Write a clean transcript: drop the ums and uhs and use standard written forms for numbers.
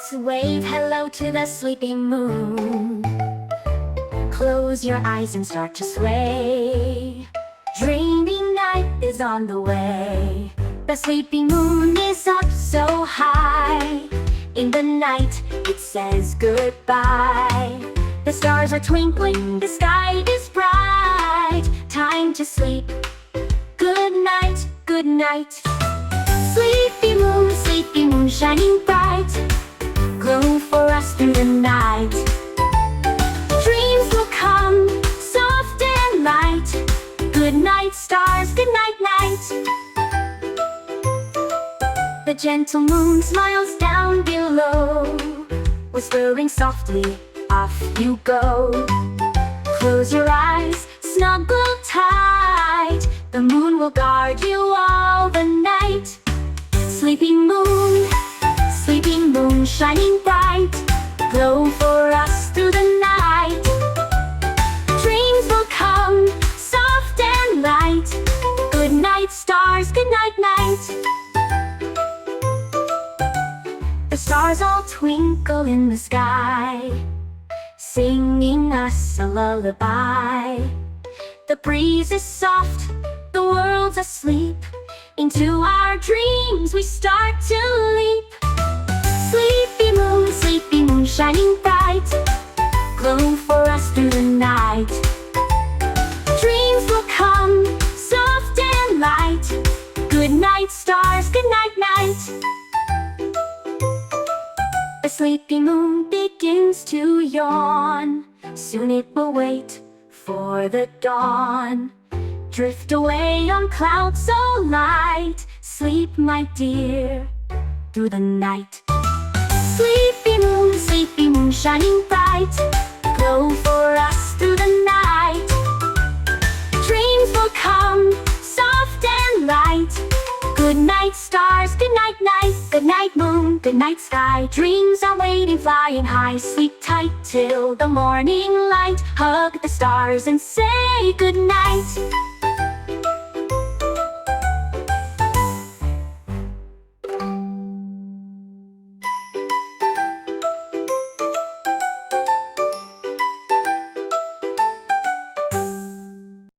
Let's wave hello to the sleeping moon. Close your eyes and start to sway. Dreamy night is on the way. The sleeping moon is up so high. In the night it says goodbye. The stars are twinkling, the sky is bright. Time to sleep. Good night, good night. Sleepy moon shining bright. Glow for us through the night. Dreams will come, soft and light. Good night, stars, good night, night. The gentle moon smiles down below, whispering softly, off you go. Close your eyes, snuggle tight. The moon will guard you all the night. Sleeping moon shining bright. Glow for us through the night. Dreams will come, soft and light. Good night, stars, good night, night. The stars all twinkle in the sky, singing us a lullaby. The breeze is soft, the world's asleep. Into our dreams we start to leap. Sleepy moon shining bright. Glow for us through the night. Dreams will come, soft and light. Good night, stars, good night, night. The sleepy moon begins to yawn. Soon it will wait for the dawn. Drift away on clouds so light. Sleep, my dear, through the night. Sleepy moon shining bright. Glow for us through the night. Dreams will come, soft and light. Good night, stars, good night, night. Good night, moon, good night, sky. Dreams are waiting, flying high. Sleep tight till the morning light. Hug the stars and say good night.